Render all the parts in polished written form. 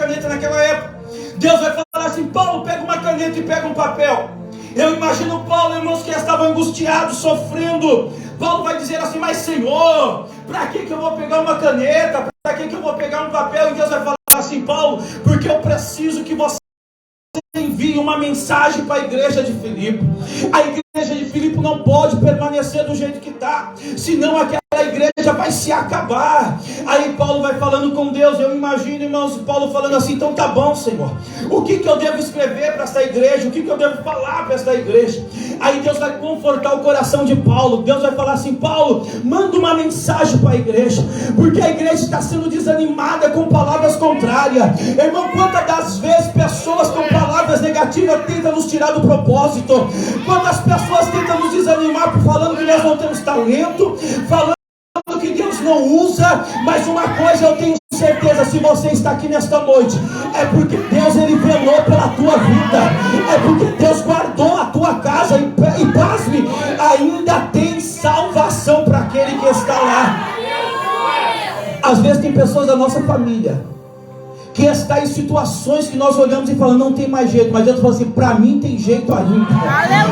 caneta naquela época. Deus vai falar assim: Paulo, pega uma caneta e pega um papel. Eu imagino Paulo, irmãos, que estava angustiado, sofrendo. Paulo vai dizer assim: mas Senhor, para que eu vou pegar uma caneta? Para que eu vou pegar um papel? E Deus vai falar assim: Paulo, porque eu preciso que você envie uma mensagem para a igreja de Filipe. A igreja de Filipe não pode permanecer do jeito que está, senão aquela igreja vai se acabar. Aí Paulo vai falando com Deus. Eu imagino, irmãos, Paulo falando assim: então tá bom, Senhor, o que eu devo escrever para essa igreja? O que eu devo falar para essa igreja? Aí Deus vai confortar o coração de Paulo. Deus vai falar assim: Paulo, manda uma mensagem para a igreja, porque a igreja está sendo desanimada com palavras contrárias. Irmão, quantas das vezes pessoas com palavras negativas tentam nos tirar do propósito? Quantas pessoas tentam nos desanimar falando que nós não temos talento, falando que Deus não usa? Mas uma coisa eu tenho certeza: se você está aqui nesta noite, é porque Deus, Ele velou pela tua vida, é porque Deus guardou a tua casa, e pasme, ainda tem salvação para aquele que está lá. Às vezes tem pessoas da nossa família que está em situações que nós olhamos e falamos: não tem mais jeito, mas Deus fala assim: para mim tem jeito ainda.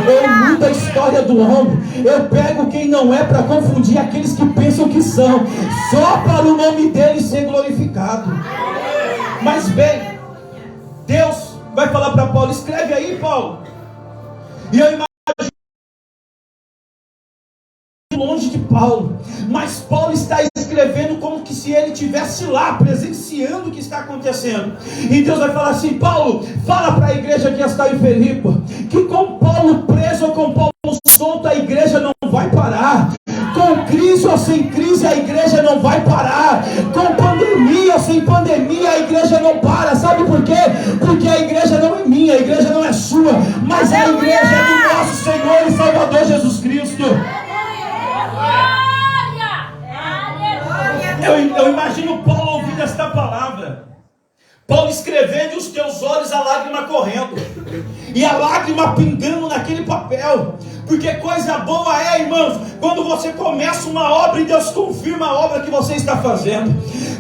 Eu mudo a história do homem, eu pego quem não é para confundir aqueles que pensam que são, só para o nome dele ser glorificado. Mas bem, Deus vai falar para Paulo: escreve aí, Paulo. E eu imagino longe de Paulo, mas Paulo está escrevendo como que se ele estivesse lá, presenciando o que está acontecendo. E Deus vai falar assim: Paulo, fala para a igreja que está em Filipe, que com Paulo preso ou com Paulo solto, a igreja não vai parar. Com crise ou sem crise, a igreja não vai parar. Com pandemia ou sem pandemia, a igreja não para. Sabe por quê? Porque a igreja não é minha, a igreja não é sua, mas a igreja é do nosso Senhor e Salvador Jesus Cristo. Eu imagino Paulo ouvindo esta palavra, Paulo escrevendo e os teus olhos a lágrima correndo, e a lágrima pingando naquele papel. Porque coisa boa é, irmãos, quando você começa uma obra e Deus confirma a obra que você está fazendo.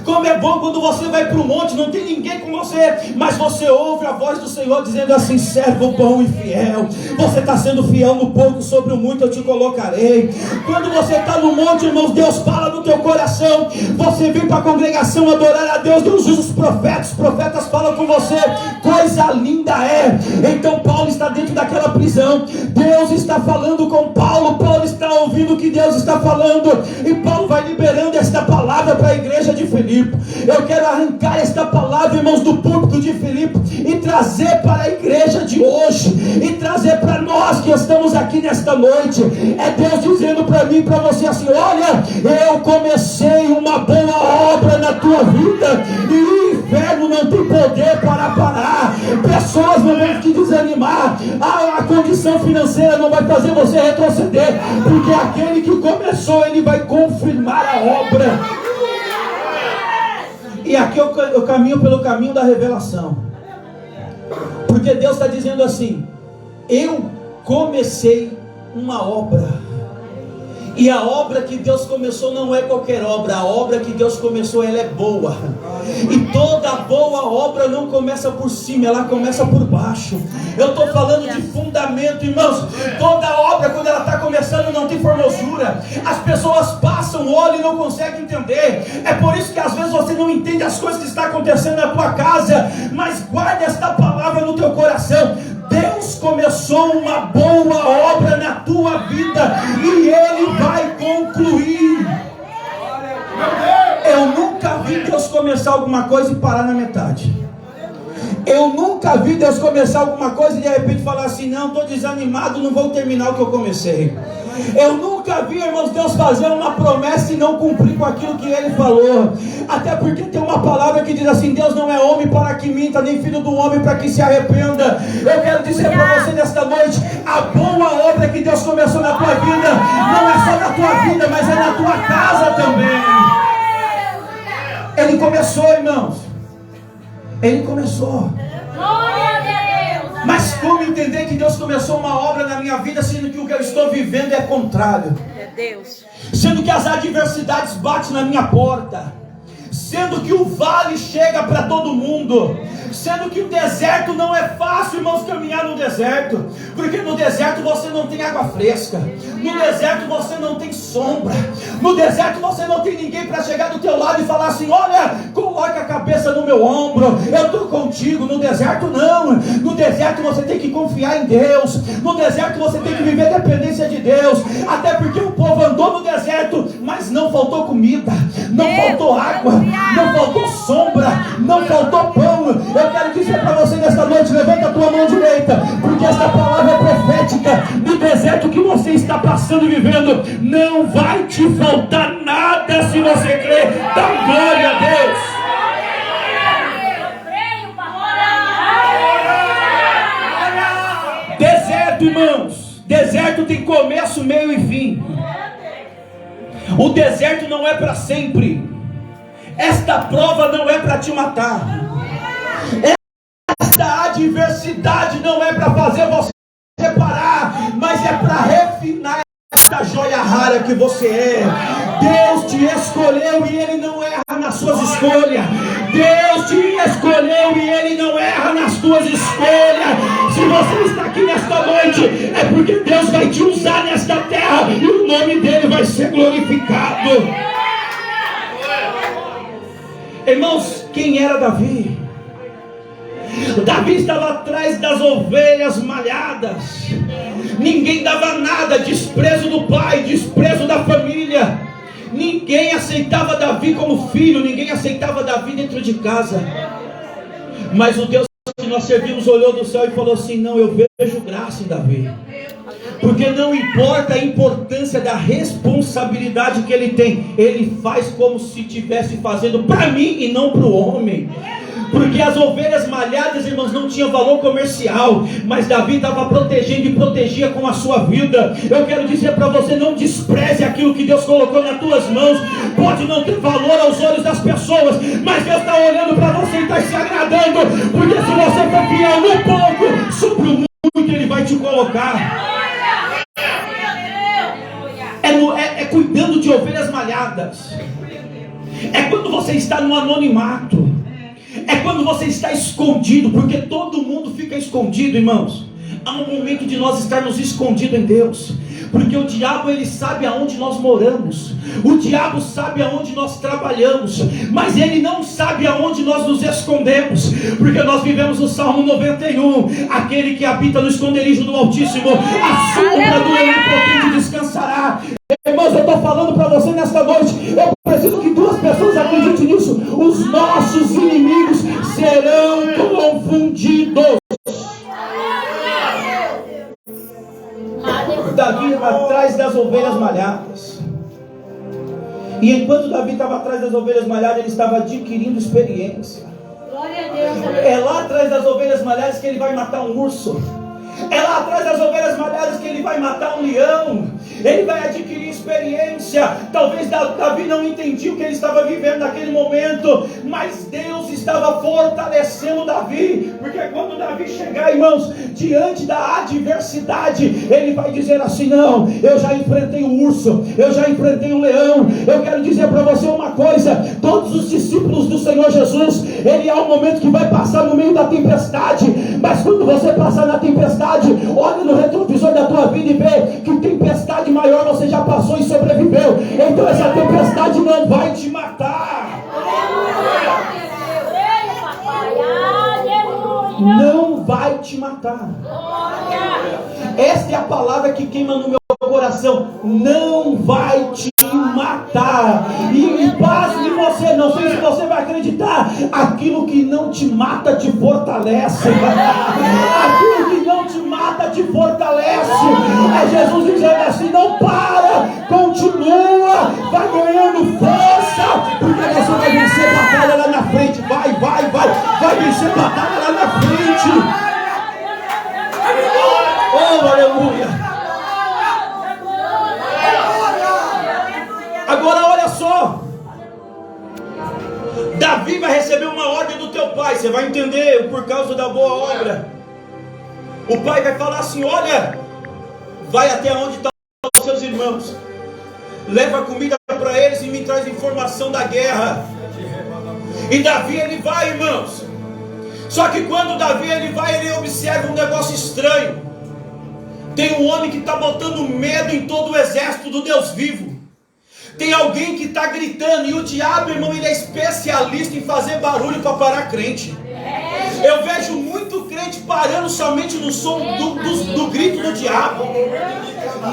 Como é bom quando você vai para o monte, não tem ninguém com você, mas você ouve a voz do Senhor dizendo assim: servo bom e fiel, você está sendo fiel no pouco, sobre o muito eu te colocarei. Quando você está no monte, irmãos, Deus fala no teu coração. Você vem para a congregação adorar a Deus, Deus usa os profetas falam com você. Coisa linda é. Então Paulo está dentro daquela prisão, Deus está falando com Paulo, Paulo está ouvindo o que Deus está falando, e Paulo vai liberando esta palavra para a igreja de Filipe. Eu quero arrancar esta palavra, irmãos, do púlpito de Filipe e trazer para a igreja de hoje, e trazer para nós que estamos aqui nesta noite. É Deus dizendo para mim e para você assim: olha, eu comecei uma boa obra na tua vida, e o inferno não tem poder para parar. Pessoas não vão te desanimar, a condição financeira não vai fazer você retroceder, porque aquele que começou, ele vai confirmar a obra. E aqui eu caminho pelo caminho da revelação, porque Deus está dizendo assim: eu comecei uma obra. E a obra que Deus começou não é qualquer obra. A obra que Deus começou, ela é boa. E toda boa obra não começa por cima, ela começa por baixo. Eu estou falando de fundamento, irmãos. Toda obra, quando ela está começando, não tem formosura. As pessoas passam, olham e não conseguem entender. É por isso que às vezes você não entende as coisas que estão acontecendo na tua casa. Mas guarda esta palavra no teu coração: Deus começou uma boa obra na tua vida, e Ele vai concluir. Eu nunca vi Deus começar alguma coisa e parar na metade. Eu nunca vi Deus começar alguma coisa e de repente falar assim: não, estou desanimado, não vou terminar o que eu comecei. Eu nunca vi, irmãos, Deus fazer uma promessa e não cumprir com aquilo que Ele falou. Até porque tem uma palavra que diz assim: Deus não é homem para que minta, nem filho do homem para que se arrependa. Eu quero dizer para você nesta noite: a boa obra que Deus começou na tua vida, não é só na tua vida, mas é na tua casa também. Ele começou, irmãos. Ele começou. Mas como entender que Deus começou uma obra na minha vida, sendo que o que eu estou vivendo é contrário? Sendo que as adversidades batem na minha porta, sendo que o vale chega para todo mundo, sendo que o deserto não é fácil, irmãos, caminhar no deserto, porque no deserto você não tem água fresca, no deserto você não tem sombra, no deserto você não tem ninguém para chegar do teu lado e falar assim: olha, coloca a cabeça no meu ombro, eu estou contigo. No deserto não, no deserto você tem que confiar em Deus, no deserto você tem que viver dependência de Deus, até porque o povo andou no deserto, mas não faltou comida, não faltou água, não faltou sombra, não faltou pão. Eu quero dizer para você nesta noite: levanta a tua mão direita, porque esta palavra é profética. No deserto que você está passando e vivendo, não vai te faltar nada se você crer. Dá glória a Deus. Deserto, irmãos, deserto tem começo, meio e fim. O deserto não é para sempre. Esta prova não é para te matar. Esta adversidade não é para fazer você reparar, mas é para refinar esta joia rara que você é. Deus te escolheu e Ele não erra nas suas escolhas. Deus te escolheu e Ele não erra nas tuas escolhas. Se você está aqui nesta noite, é porque Deus vai te usar nesta terra e o nome dEle vai ser glorificado. Irmãos, quem era Davi? Davi estava atrás das ovelhas malhadas. Ninguém dava nada, desprezo do pai, desprezo da família. Ninguém aceitava Davi como filho, ninguém aceitava Davi dentro de casa. Mas o Deus que nós servimos olhou do céu e falou assim: não, eu vejo graça em Davi. Porque não importa a importância da responsabilidade que ele tem, ele faz como se estivesse fazendo para mim e não para o homem. Porque as ovelhas malhadas, irmãos, não tinham valor comercial, mas Davi estava protegendo e protegia com a sua vida. Eu quero dizer para você: não despreze aquilo que Deus colocou nas tuas mãos. Pode não ter valor aos olhos das pessoas, mas Deus está olhando para você e está se agradando, porque se você for fiel no pouco, sobre o muito Ele vai te colocar. É cuidando de ovelhas malhadas. É quando você está no anonimato. É quando você está escondido, porque todo mundo fica escondido, irmãos. Há um momento de nós estarmos escondidos em Deus, porque o diabo, ele sabe aonde nós moramos, o diabo sabe aonde nós trabalhamos, mas ele não sabe aonde nós nos escondemos, porque nós vivemos o Salmo 91, aquele que habita no esconderijo do Altíssimo, a sombra do Onipotente descansará. Irmãos, eu estou falando para você nesta noite, eu preciso que duas pessoas acreditem nisso: os nossos inimigos serão confundidos. Davi atrás das ovelhas malhadas. E enquanto Davi estava atrás das ovelhas malhadas, ele estava adquirindo experiência. Glória a Deus. É lá atrás das ovelhas malhadas que ele vai matar um urso. É lá atrás das ovelhas malhadas que ele vai matar um leão. Ele vai adquirir experiência. Talvez Davi não entendia o que ele estava vivendo naquele momento, mas Deus estava fortalecendo Davi, porque quando Davi chegar, irmãos, diante da adversidade, ele vai dizer assim: não, eu já enfrentei o urso, eu já enfrentei o leão. Eu quero dizer para você uma coisa: todos os discípulos do Senhor Jesus, ele há um momento que vai passar no meio da tempestade, mas quando você passar na tempestade, olha no retrovisor da tua vida e vê que tempestade maior você já passou e sobreviveu. Então essa tempestade não vai te matar. Não vai te matar. Esta é a palavra que queima no meu coração: não vai te matar. E pasme você, não sei se você vai acreditar, aquilo que não te mata te fortalece. Aquilo que não te mata te fortalece. É Jesus dizendo assim: não para, continua, vai ganhando força, porque você vai vencer batalha lá na frente. Vai vencer batalha lá na frente. Oh, aleluia. Agora olha só, Davi vai receber uma ordem do teu pai. Você vai entender por causa da boa obra. O pai vai falar assim: olha, vai até onde estão os seus irmãos, leva comida para eles e me traz informação da guerra. E Davi ele vai, irmãos. Só que quando Davi ele vai, ele observa um negócio estranho. Tem um homem que está botando medo em todo o exército do Deus vivo. Tem alguém que está gritando. E o diabo, irmão, ele é especialista em fazer barulho para parar crente. Eu vejo muito crente parando somente no som do grito do diabo.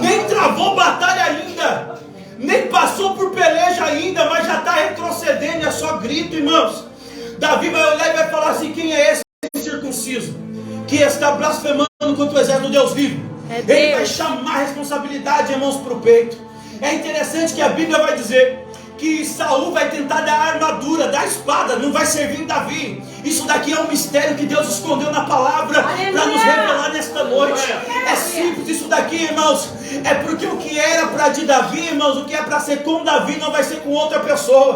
Nem travou batalha ainda, nem passou por peleja ainda, mas já está retrocedendo, é só grito, irmãos. Davi vai olhar e vai falar assim: quem é esse incircunciso que está blasfemando contra o exército do Deus vivo? Ele vai chamar a responsabilidade, irmãos, para o peito. É interessante que a Bíblia vai dizer que Saul vai tentar dar a armadura, dar a espada, não vai servir em Davi. Isso daqui é um mistério que Deus escondeu na palavra para nos revelar nesta noite. É simples isso daqui, irmãos. É porque o que era para de Davi, irmãos, o que é para ser com Davi não vai ser com outra pessoa.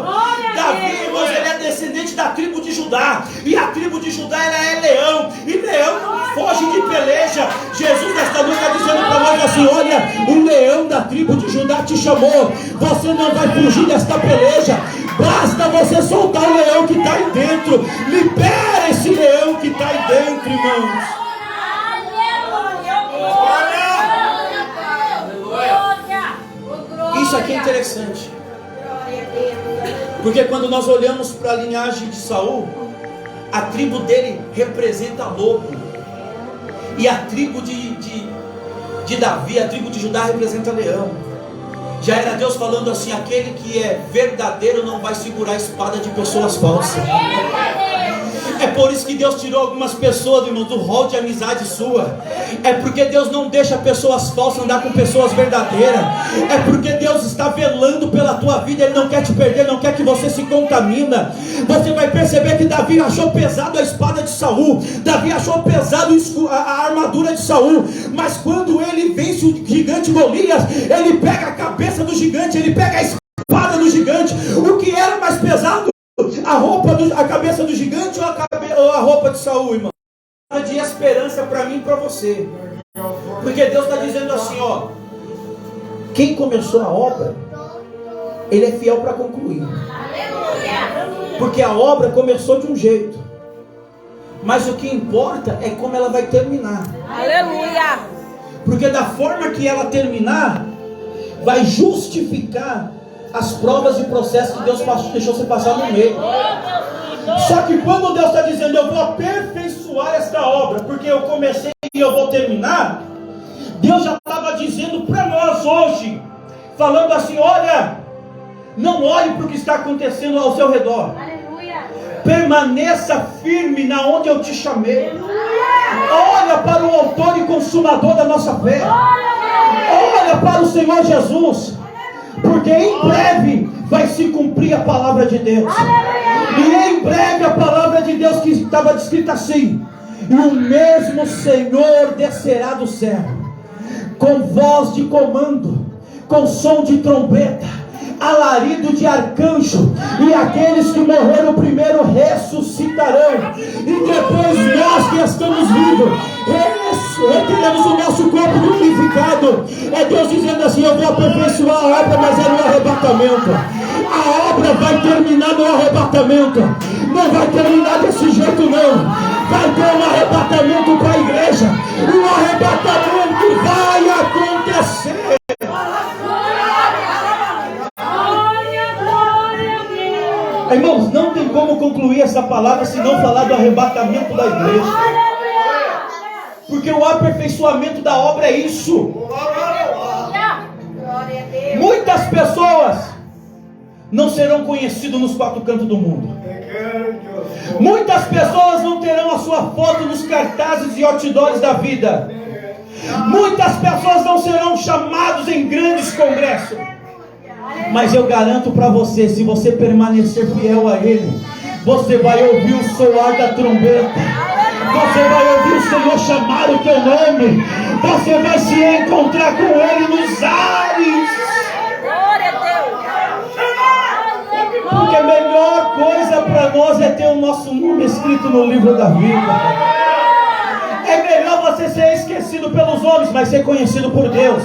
Davi, irmãos, ele é descendente da tribo de Judá. E a tribo de Judá, ela é leão. E leão não foge de peleja. Jesus nesta noite está dizendo para nós assim: olha, o leão da tribo de Judá te chamou. Você não vai fugir desta peleja. Basta você soltar o leão que está aí dentro. Libera esse leão que está aí dentro, irmãos. Isso aqui é interessante. Porque quando nós olhamos para a linhagem de Saul, a tribo dele representa lobo. E a tribo de Davi, a tribo de Judá representa leão. Já era Deus falando assim: aquele que é verdadeiro não vai segurar a espada de pessoas falsas. É por isso que Deus tirou algumas pessoas, irmão, do rol de amizade sua. É porque Deus não deixa pessoas falsas andar com pessoas verdadeiras. É porque Deus está velando pela tua vida. Ele não quer te perder, não quer que você se contamina. Você vai perceber que Davi achou pesado a espada de Saul. Davi achou pesado a armadura de Saul. Mas quando ele vence o gigante Golias, ele pega a cabeça do gigante, ele pega a espada do gigante. O que era mais pesado? A cabeça do gigante ou a roupa de Saul, irmão? De esperança para mim e para você. Porque Deus está dizendo assim, ó: quem começou a obra, ele é fiel para concluir. Porque a obra começou de um jeito, mas o que importa é como ela vai terminar. Aleluia! Porque da forma que ela terminar, vai justificar as provas e processos que Deus deixou você passar no meio. Só que quando Deus está dizendo: eu vou aperfeiçoar esta obra, porque eu comecei e eu vou terminar, Deus já estava dizendo para nós hoje, falando assim: olha, não olhe para o que está acontecendo ao seu redor. Aleluia. Permaneça firme na onde eu te chamei. Olha para o autor e consumador da nossa fé. Olha para o Senhor Jesus. Porque em breve vai se cumprir a palavra de Deus. E em breve a palavra de Deus que estava descrita assim: e o mesmo Senhor descerá do céu, com voz de comando, com som de trombeta, alarido de arcanjo, e aqueles que morreram primeiro ressuscitarão, e depois nós que estamos vivos teremos o nosso corpo glorificado. É Deus dizendo assim: eu vou aperfeiçoar a obra, mas é no arrebatamento. A obra vai terminar no arrebatamento. Não vai terminar desse jeito não. Vai ter um arrebatamento para a igreja. Um arrebatamento vai acontecer. Irmãos, não tem como concluir essa palavra se não falar do arrebatamento da igreja. Porque o aperfeiçoamento da obra é isso. Muitas pessoas não serão conhecidas nos quatro cantos do mundo. Muitas pessoas não terão a sua foto nos cartazes e outdoors da vida. Muitas pessoas não serão chamados em grandes congressos. Mas eu garanto para você, se você permanecer fiel a Ele, você vai ouvir o soar da trombeta. Você vai ouvir o Senhor chamar o teu nome. Você vai se encontrar com Ele nos ares. Glória a Deus. Porque a melhor coisa para nós é ter o nosso nome escrito no livro da vida. É melhor você ser esquecido pelos homens, mas ser conhecido por Deus.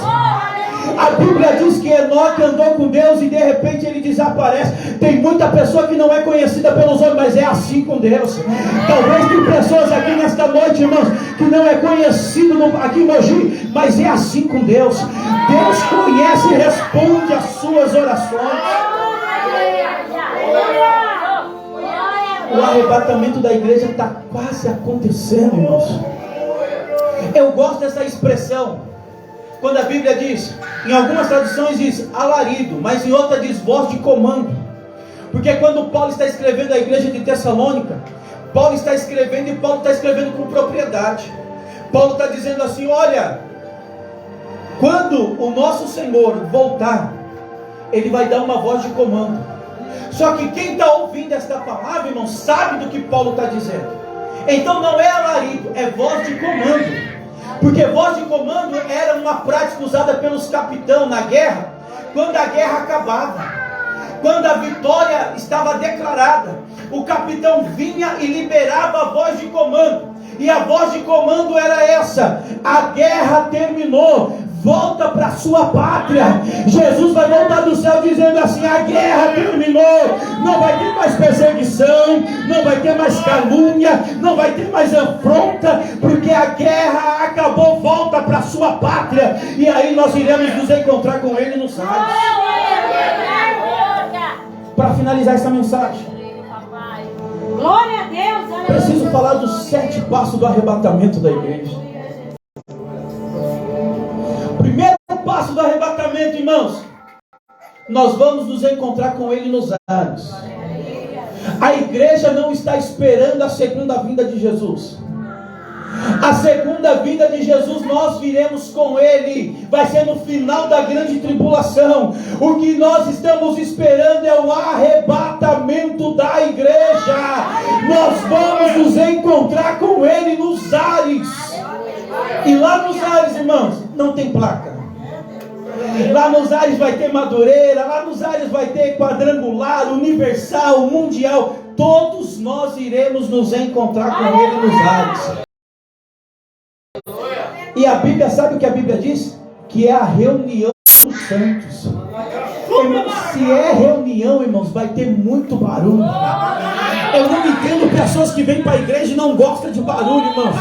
A Bíblia diz que Enoque andou com Deus e de repente ele desaparece. Tem muita pessoa que não é conhecida pelos homens, mas é assim com Deus. Talvez tem pessoas aqui nesta noite, irmãos, que não é conhecido aqui em Mogi, mas é assim com Deus. Deus conhece e responde às suas orações. O arrebatamento da igreja está quase acontecendo, irmãos. Eu gosto dessa expressão. Quando a Bíblia diz, em algumas traduções diz alarido, mas em outra diz voz de comando. Porque quando Paulo está escrevendo a igreja de Tessalônica, Paulo está escrevendo e Paulo está escrevendo com propriedade. Paulo está dizendo assim: olha, quando o nosso Senhor voltar, Ele vai dar uma voz de comando. Só que quem está ouvindo esta palavra, irmão, sabe do que Paulo está dizendo. Então não é alarido, é voz de comando. Porque voz de comando era uma prática usada pelos capitães na guerra, quando a guerra acabava, quando a vitória estava declarada, o capitão vinha e liberava a voz de comando, e a voz de comando era essa: a guerra terminou, volta para sua pátria. Jesus vai voltar do céu dizendo assim: a guerra terminou, não vai ter mais perseguição, não vai ter mais calúnia, não vai ter mais afronta, porque a guerra acabou, volta para sua pátria. E aí nós iremos nos encontrar com Ele nos ares. Para finalizar essa mensagem, glória a Deus, preciso falar dos 7 passos do arrebatamento da igreja. Primeiro passo do arrebatamento, irmãos, nós vamos nos encontrar com Ele nos ares. A igreja não está esperando a segunda vinda de Jesus. A segunda vinda de Jesus nós viremos com Ele, vai ser no final da grande tribulação. O que nós estamos esperando é o arrebatamento da igreja. Nós vamos nos encontrar com Ele nos ares. E lá nos ares, irmãos, não tem placa. Lá nos ares vai ter Madureira, lá nos ares vai ter Quadrangular, Universal, Mundial. Todos nós iremos nos encontrar com Ele nos ares. E a Bíblia, sabe o que a Bíblia diz? Que é a reunião dos santos. Irmãos, se é reunião, irmãos, vai ter muito barulho. Eu não entendo pessoas que vêm para a igreja e não gostam de barulho, irmãos.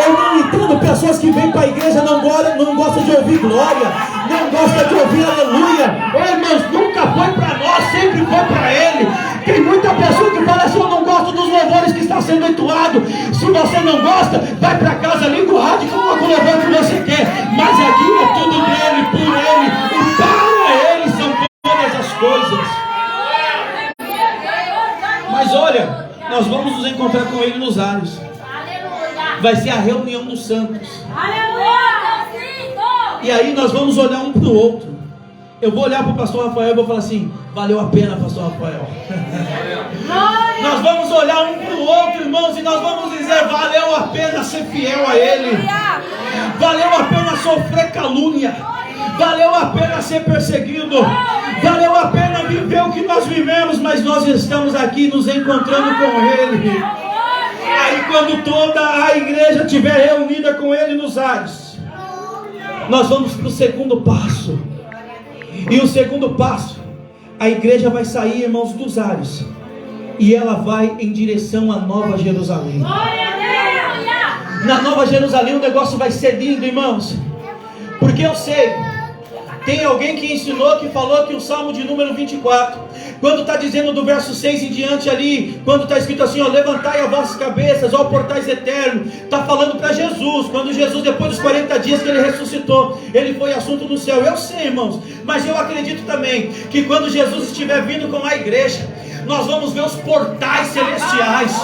Eu não entendo pessoas que vêm para a igreja e não gostam de ouvir glória, não gostam de ouvir aleluia. Ô, irmãos, nunca foi para nós, sempre foi para Ele. Tem muita pessoa que fala assim: eu não gosto dos louvores que está sendo entoado. Se você não gosta, vai para casa, liga o rádio e coloca o louvor que você quer. Mas aqui é tudo dele, por Ele e para Ele são todas as coisas. Mas olha, nós vamos nos encontrar com Ele nos ares. Vai ser a reunião dos santos. E aí nós vamos olhar um para o outro. Eu vou olhar para o pastor Rafael e vou falar assim: valeu a pena, pastor Rafael. Nós vamos olhar um para o outro, irmãos, e nós vamos dizer: valeu a pena ser fiel a Ele. Valeu a pena sofrer calúnia. Valeu a pena ser perseguido. Valeu a pena viver o que nós vivemos, mas nós estamos aqui nos encontrando com Ele. Aí quando toda a igreja estiver reunida com Ele nos ares, nós vamos para o segundo passo. E o segundo passo, a igreja vai sair, irmãos, dos ares, e ela vai em direção à Nova Jerusalém. Na Nova Jerusalém o negócio vai ser lindo, irmãos. Porque eu sei, tem alguém que ensinou, que falou que o Salmo de número 24, quando está dizendo do verso 6 em diante ali, quando está escrito assim, ó: levantai as vossas cabeças, ó portais eternos, está falando para Jesus, quando Jesus, depois dos 40 dias que Ele ressuscitou, Ele foi assunto no céu. Eu sei, irmãos, mas eu acredito também, que quando Jesus estiver vindo com a igreja, nós vamos ver os portais celestiais,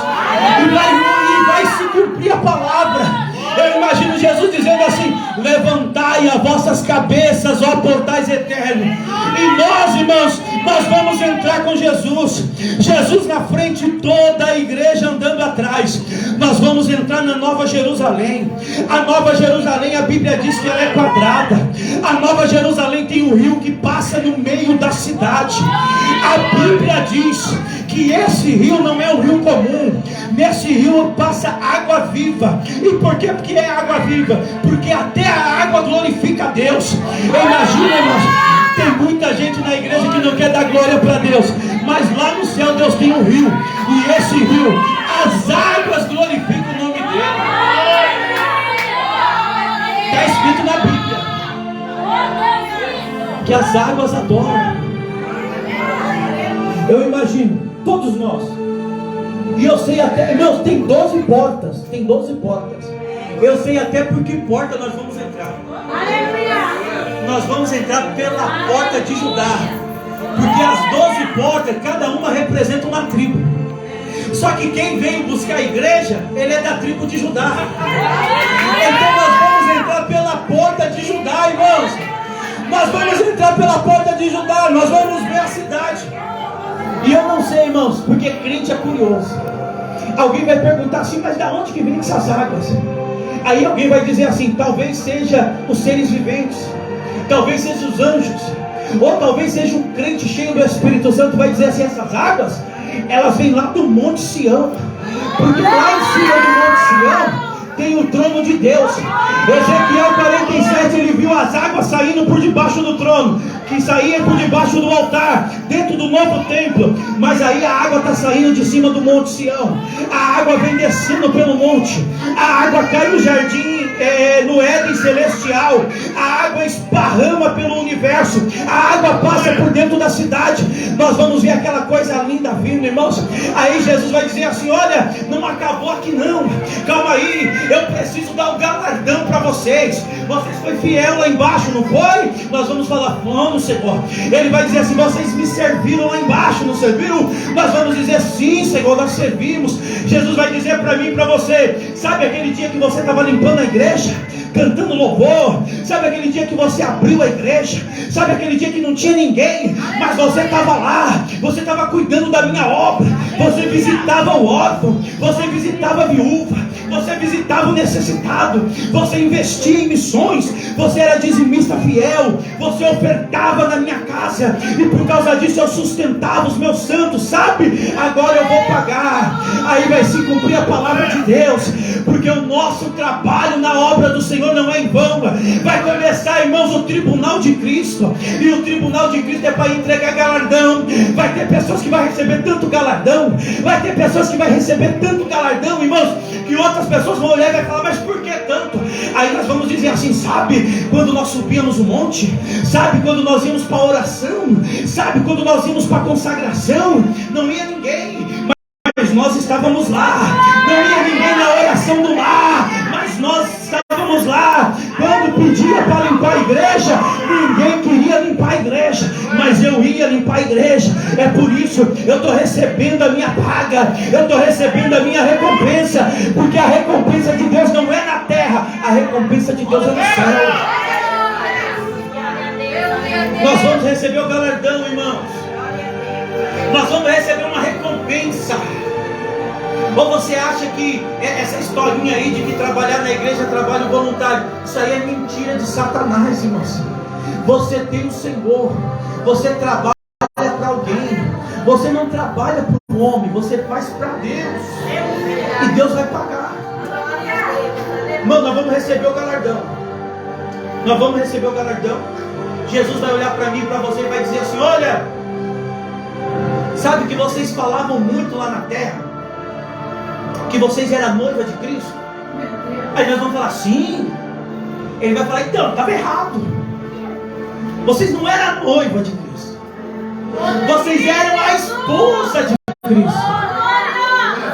e vai se cumprir a palavra. Eu imagino Jesus dizendo assim: levantai as vossas cabeças, ó portais eternos. E nós, irmãos, nós vamos entrar com Jesus. Jesus na frente, toda a igreja andando atrás. Nós vamos entrar na Nova Jerusalém. A Nova Jerusalém, a Bíblia diz que ela é quadrada. A Nova Jerusalém tem um rio que passa no meio da cidade. A Bíblia diz que esse rio não é um rio comum. Nesse rio passa água viva. E por quê? Porque é água viva. Porque até a água glorifica a Deus. Imagina, irmãos, tem muita gente na igreja que não quer dar glória para Deus, mas lá no céu Deus tem um rio, e esse rio, as águas glorificam o nome dele. Está escrito na Bíblia que as águas adoram. Eu imagino, todos nós, e eu sei até, irmãos, tem 12 portas. Tem 12 portas. Eu sei até por que porta nós vamos entrar. Nós vamos entrar pela porta de Judá. Porque as 12 portas, cada uma representa uma tribo. Só que quem veio buscar a igreja, ele é da tribo de Judá. Então nós vamos entrar pela porta de Judá, irmãos. Nós vamos entrar pela porta de Judá. Nós vamos ver a cidade. E eu não sei, irmãos, porque crente é curioso. Alguém vai perguntar assim, mas da onde que vem essas águas? Aí alguém vai dizer assim, talvez seja os seres viventes, talvez seja os anjos, ou talvez seja um crente cheio do Espírito Santo. Vai dizer assim, essas águas, elas vêm lá do Monte Sião, porque lá em cima do Monte Sião tem o trono de Deus. Ezequiel 47, ele viu as águas saindo por debaixo do trono, que saía por debaixo do altar, dentro do novo templo. Mas aí a água está saindo de cima do Monte Sião. A água vem descendo pelo monte. A água cai no jardim, no Éden celestial. A água esparrama pelo universo. A água passa por dentro da cidade. Nós vamos ver aquela coisa linda vindo, irmãos. Aí Jesus vai dizer assim, olha, não acabou aqui não, calma aí, eu preciso dar um galardão para vocês. Vocês foi fiel lá embaixo, não foi? Nós vamos falar, vamos, Senhor. Ele vai dizer assim, vocês me serviram lá embaixo, não serviram? Nós vamos dizer, sim, Senhor, nós servimos. Jesus vai dizer para mim e para você, sabe aquele dia que você estava limpando a igreja, cantando louvor? Sabe aquele dia que você abriu a igreja? Sabe aquele dia que não tinha ninguém, mas você estava lá, você estava cuidando da minha obra, você visitava o órfão, você visitava a viúva, você visitava o necessitado, você investia em missões, você era dizimista fiel, você ofertava na minha casa, e por causa disso eu sustentava os meus santos, sabe? Agora eu vou pagar. Aí vai se cumprir a palavra de Deus, porque o nosso trabalho na obra do Senhor não é em vão. Vai começar, irmãos, o tribunal de Cristo, e o tribunal de Cristo é para entregar galardão. Vai ter pessoas que vão receber tanto galardão, vai ter pessoas que vão receber tanto galardão, irmãos, que outras pessoas vão olhar e vai falar, mas por que tanto? Aí nós vamos dizer assim, sabe quando nós subíamos o monte? Sabe quando nós íamos para a oração? Sabe quando nós íamos para a consagração? Não ia ninguém, mas nós estávamos lá. Não ia ninguém na oração do lar, mas nós estávamos lá. Quando pedia para limpar a igreja, ninguém queria limpar a igreja, mas eu ia limpar a igreja. É por isso eu estou recebendo a minha paga, eu estou recebendo a minha recompensa, porque a recompensa de Deus não é na terra, a recompensa de Deus é no céu. Nós vamos receber o galardão, irmãos. Nós vamos receber uma recompensa. Ou você acha que essa historinha aí de que trabalhar na igreja é trabalho voluntário? Isso aí é mentira de Satanás, irmãos. Você tem o Senhor, você trabalha para alguém, você não trabalha para o homem, você faz para Deus, e Deus vai pagar. Irmão, nós vamos receber o galardão. Nós vamos receber o galardão. Jesus vai olhar para mim e para você e vai dizer assim, olha, sabe que vocês falavam muito lá na terra, que vocês eram a noiva de Cristo? Aí nós vamos falar, sim. Ele vai falar, então, estava errado. Vocês não eram a noiva de Cristo, vocês eram a esposa de Cristo.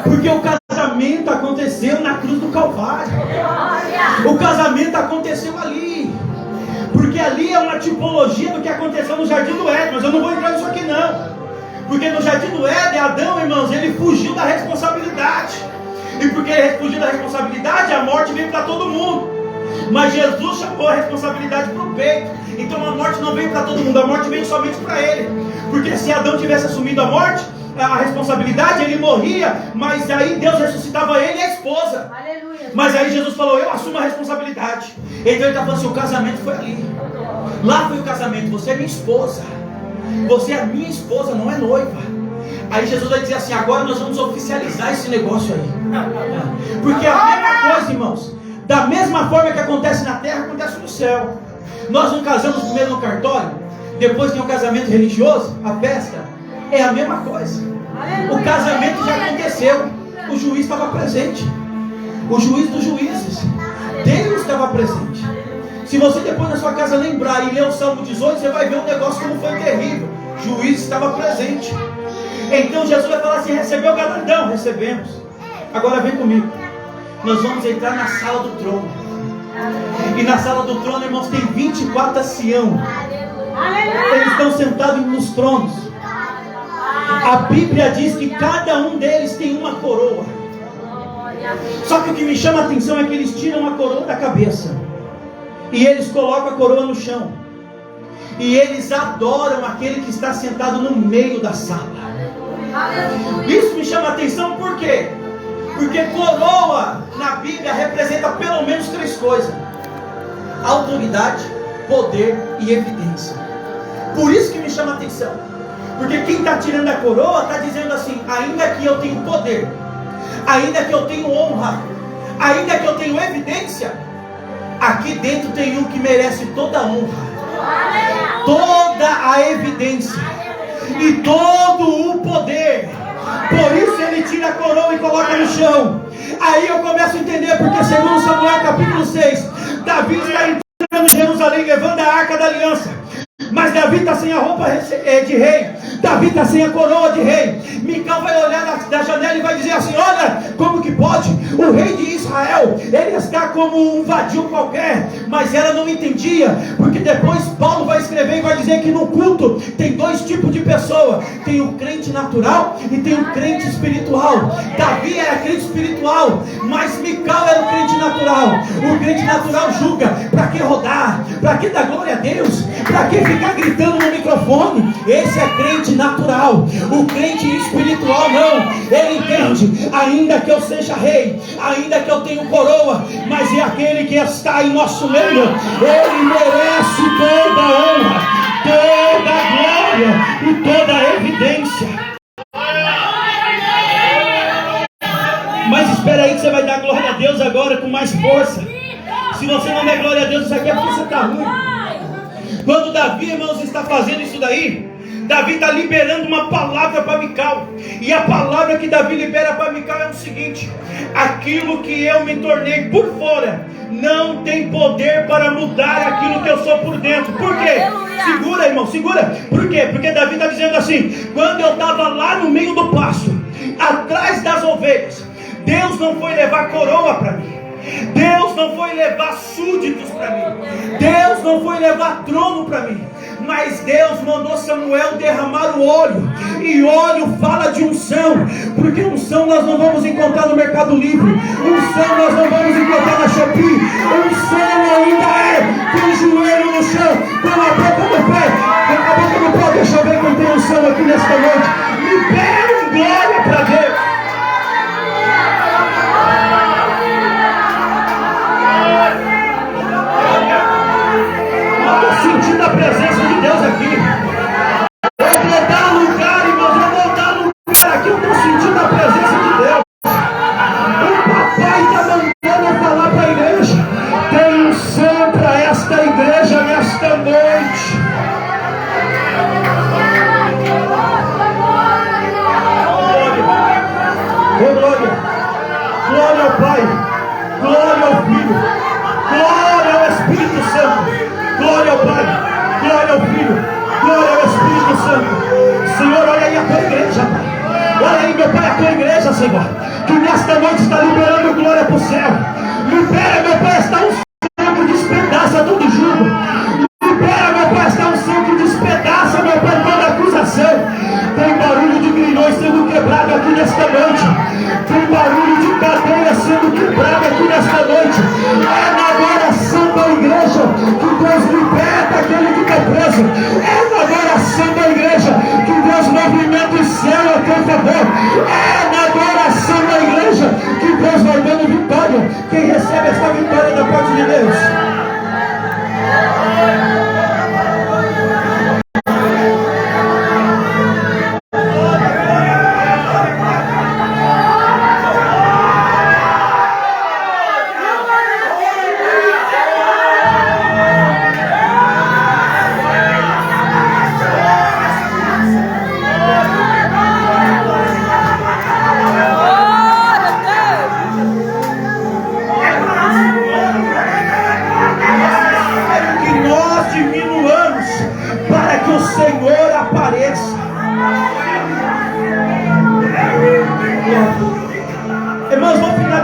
Porque o casamento aconteceu na cruz do Calvário. O casamento aconteceu ali. Porque ali é uma tipologia do que aconteceu no Jardim do Éden. Mas eu não vou entrar nisso aqui não. Porque no Jardim do Éden, Adão, irmãos, ele fugiu da responsabilidade. E porque ele fugiu da responsabilidade, a morte veio para todo mundo. Mas Jesus chamou a responsabilidade para o peito. Então a morte não veio para todo mundo, a morte veio somente para ele. Porque se Adão tivesse assumido a morte, a responsabilidade, ele morria, mas aí Deus ressuscitava ele e a esposa. Aleluia. Mas aí Jesus falou, eu assumo a responsabilidade. Então ele está falando assim, o casamento foi ali. Lá foi o casamento, você é minha esposa. Você é minha esposa, não é noiva. Aí Jesus vai dizer assim, agora nós vamos oficializar esse negócio aí. Porque a mesma negócio, irmãos, da mesma forma que acontece na terra, acontece no céu. Nós não casamos primeiro no cartório, depois tem um casamento religioso, a festa, é a mesma coisa. O casamento já aconteceu, o juiz estava presente, o juiz dos juízes, Deus estava presente. Se você depois na sua casa lembrar e ler o Salmo 18, você vai ver um negócio como foi terrível. O juiz estava presente. Então Jesus vai falar assim: recebeu o galardão? Recebemos. Agora vem comigo. Nós vamos entrar na sala do trono. E na sala do trono, irmãos, tem 24 anciãos. Eles estão sentados nos tronos. A Bíblia diz que cada um deles tem uma coroa. Só que o que me chama a atenção é que eles tiram a coroa da cabeça e eles colocam a coroa no chão. E eles adoram aquele que está sentado no meio da sala. Isso me chama a atenção por quê? Porque coroa na Bíblia representa pelo menos 3 coisas: autoridade, poder e evidência. Por isso que me chama a atenção. Porque quem está tirando a coroa está dizendo assim: ainda que eu tenho poder, ainda que eu tenho honra, ainda que eu tenho evidência, aqui dentro tem um que merece toda a honra, toda a evidência e todo o poder. Por isso ele tira a coroa e coloca no chão. Aí eu começo a entender porque segundo Samuel capítulo 6, Davi está entrando em Jerusalém levando a arca da aliança. Mas Davi está sem a roupa de rei, Davi está sem a coroa de rei. Mical vai olhar da janela e vai dizer assim: olha, como que pode? O rei de Israel, ele está como um vadio qualquer. Mas ela não entendia, porque depois Paulo vai escrever e vai dizer que no culto tem 2 tipos de pessoa: tem o crente natural e tem o crente espiritual. Davi era crente espiritual, mas Mical era o crente natural. O crente natural julga: para que rodar? Para que dar glória a Deus? Para que ficar gritando no microfone? Esse é crente natural. O crente espiritual não. Ele entende: ainda que eu seja rei, ainda que eu tenha coroa, mas é aquele que está em nosso meio. Ele merece toda a honra, toda a glória e toda a evidência. Mas espera aí que você vai dar glória a Deus agora com mais força. Se você não der glória a Deus, isso aqui é porque você está ruim. Quando Davi, irmãos, está fazendo isso daí, Davi está liberando uma palavra para Mical. E a palavra que Davi libera para Mical é o seguinte: aquilo que eu me tornei por fora não tem poder para mudar aquilo que eu sou por dentro. Por quê? Segura, irmão, segura. Por quê? Porque Davi está dizendo assim: quando eu estava lá no meio do pasto, atrás das ovelhas, Deus não foi levar coroa para mim, Deus não foi levar súditos para mim, Deus não foi levar trono para mim, mas Deus mandou Samuel derramar o óleo. E óleo fala de unção, porque unção nós não vamos encontrar no Mercado Livre, unção nós não vamos encontrar na Shopee. Unção ainda é com o joelho no chão, com a boca no pé, com a boca no pé. Deixa eu ver quem tem unção aqui nesta noite. Libera um glória para Deus. Sentindo a presença de Deus aqui. Eu vou dar lugar, irmãos, eu vou dar lugar aqui. Eu estou sentindo a presença de Deus. O papai está mandando eu falar para a igreja. Tem unção para esta igreja nesta noite. Oh, glória. Glória ao Pai, glória ao Filho, glória ao Espírito Santo. Glória ao Pai, glória ao Filho, glória ao Espírito Santo. Senhor, olha aí a tua igreja, Pai. Olha aí, meu Pai, a tua igreja, Senhor, que nesta noite está liberando glória para o céu. Libera, meu Pai, esta unção que despedaça todo jugo. Libera, meu Pai, esta unção que despedaça, meu Pai, toda acusação. Tem barulho de grilhões sendo quebrado aqui nesta noite. Tem barulho de cadeia sendo quebrado aqui nesta noite. É na oração da igreja que Deus liberta aquele que está preso. É na oração da igreja que Deus movimenta o céu a teu favor. É na oração da igreja que Deus vai dando vitória. Quem recebe esta vitória da parte de Deus?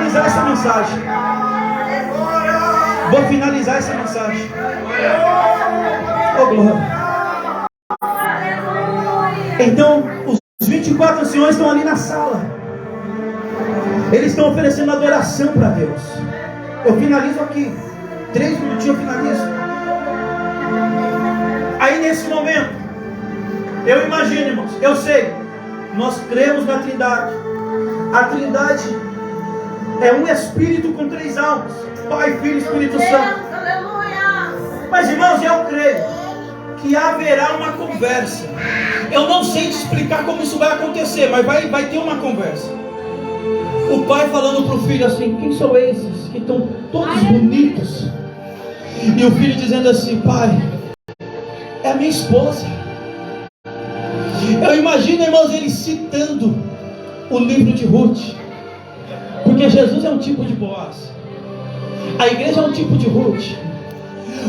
finalizar essa mensagem. Vou finalizar essa mensagem. Oh, glória. Então, os 24 anciões estão ali na sala. Eles estão oferecendo adoração para Deus. Eu finalizo aqui. 3 minutinhos eu finalizo. Aí nesse momento, eu imagino, irmãos, eu sei, nós cremos na Trindade. A Trindade é um Espírito com 3 almas: Pai, Filho e Espírito Santo. Mas, irmãos, eu creio que haverá uma conversa. Eu não sei te explicar como isso vai acontecer, mas vai ter uma conversa. O pai falando para o filho assim: quem são esses que estão todos bonitos? E o filho dizendo assim: pai, é a minha esposa. Eu imagino, irmãos, ele citando o livro de Ruth, porque Jesus é um tipo de Boaz, a igreja é um tipo de Ruth.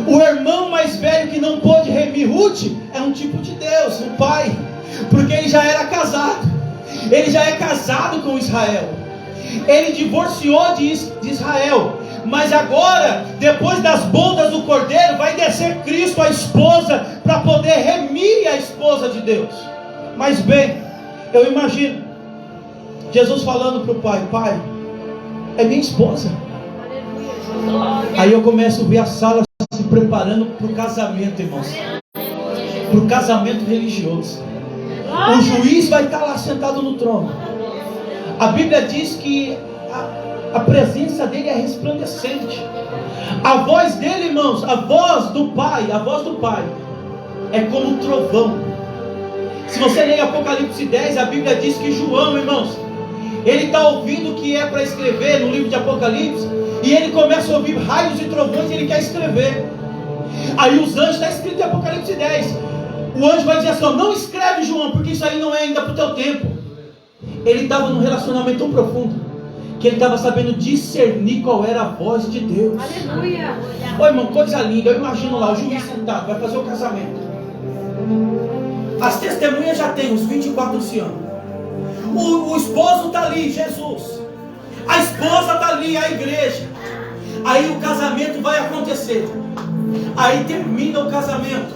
O irmão mais velho que não pôde remir Ruth é um tipo de Deus, o pai, porque ele já era casado. Ele já é casado com Israel. Ele divorciou de Israel. Mas agora, depois das bodas do Cordeiro, vai descer Cristo, a esposa, para poder remir a esposa de Deus. Mas bem, eu imagino Jesus falando para o pai: pai, é minha esposa. Aí eu começo a ver a sala se preparando para o casamento, irmãos. Para o casamento religioso. O juiz vai estar lá sentado no trono. A Bíblia diz que a presença dele é resplandecente. A voz dele, irmãos, a voz do Pai é como um trovão. Se você ler Apocalipse 10, a Bíblia diz que João, irmãos, ele está ouvindo o que é para escrever no livro de Apocalipse, e ele começa a ouvir raios e trovões e ele quer escrever. Aí os anjos, está escrito em Apocalipse 10, o anjo vai dizer assim: não escreve, João, porque isso aí não é ainda para o teu tempo. Ele estava num relacionamento tão profundo que ele estava sabendo discernir qual era a voz de Deus. Aleluia. Ô irmão, coisa linda. Eu imagino lá o juiz sentado, vai fazer o casamento. As testemunhas já tem, os 24 anciãos. O esposo está ali, Jesus. A esposa está ali, a igreja. Aí o casamento vai acontecer. Aí termina o casamento.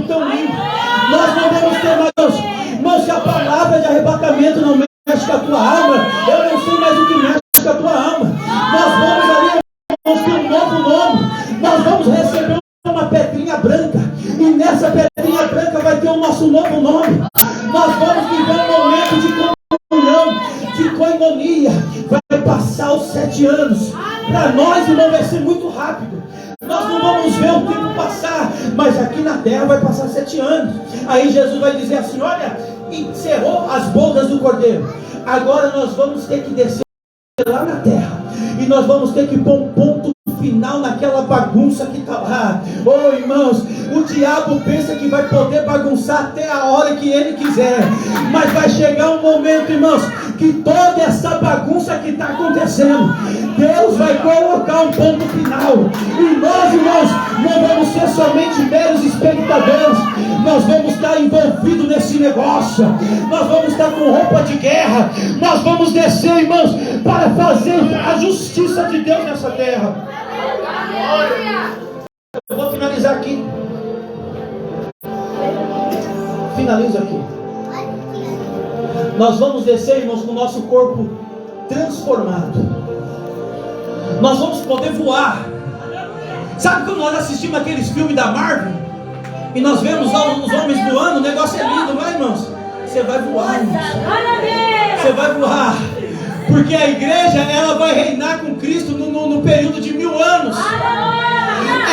Tão lindo. Nós não vamos ter mais. Irmão, se a palavra de arrebatamento não mexe com a tua alma, eu não sei mais o que mexe com a tua alma. Nós vamos ali, vamos ter um novo nome. Nós vamos receber uma pedrinha branca. E nessa pedrinha branca vai ter o nosso novo nome. Nós vamos viver um momento de comunhão, de coinonia. Vai passar os 7 anos. Para nós, irmão, vai ser muito rápido. Nós não vamos ver o tempo passar, mas aqui na terra vai passar 7 anos. Aí Jesus vai dizer assim: olha, encerrou as bodas do Cordeiro. Agora nós vamos ter que descer lá na terra. E nós vamos ter que pôr um ponto final naquela bagunça que está lá. Oh, irmãos, o diabo pensa que vai poder bagunçar até a hora que ele quiser. Mas vai chegar um momento, irmãos, que toda essa bagunça que está acontecendo, Deus vai colocar um ponto final. E nós, irmãos, não vamos ser somente meros espectadores. Nós vamos estar envolvidos nesse negócio. Nós vamos estar com roupa de guerra. Nós vamos descer, irmãos, para fazer a justiça de Deus nessa terra. Eu vou finalizar aqui. Finalizo aqui. Nós vamos descer, irmãos, com o nosso corpo transformado. Nós vamos poder voar. Sabe quando nós assistimos aqueles filmes da Marvel e nós vemos os homens voando? O negócio é lindo, não é, irmãos? Você vai voar, irmãos. Você vai voar. Porque a igreja, ela vai reinar com Cristo no período de 1000 anos.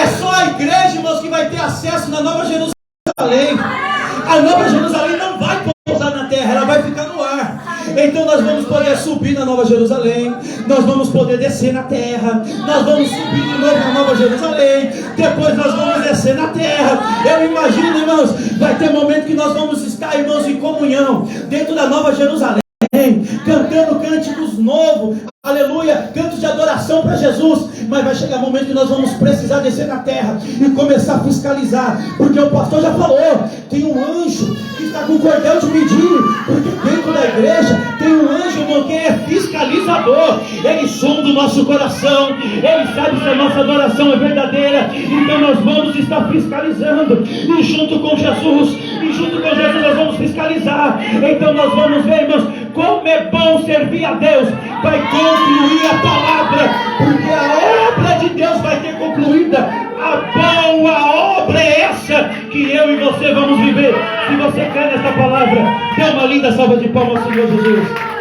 É só a igreja, irmãos, que vai ter acesso na Nova Jerusalém. A Nova Jerusalém não vai pousar na terra, ela vai ficar no ar. Então nós vamos poder subir na Nova Jerusalém. Nós vamos poder descer na terra. Nós vamos subir de novo na Nova Jerusalém. Depois nós vamos descer na terra. Eu imagino, irmãos, vai ter momento que nós vamos estar, irmãos, em comunhão dentro da Nova Jerusalém, cantando cânticos novos, aleluia, cantos de adoração para Jesus. Mas vai chegar um momento que nós vamos precisar descer na terra e começar a fiscalizar, porque o pastor já falou, tem um anjo que está com o cordel de medir, porque dentro da igreja tem um anjo, irmão, que fiscaliza fiscalizador. Ele sonda o nosso coração, Ele sabe se a nossa adoração é verdadeira. Então nós vamos estar fiscalizando, e junto com Jesus nós vamos fiscalizar. Então nós vamos ver, irmãos, como é bom servir a Deus. Vai concluir a palavra, porque a obra de Deus vai ter concluída. A boa obra é essa que eu e você vamos viver. Se você crê nessa palavra, dê uma linda salva de palmas ao Senhor Jesus.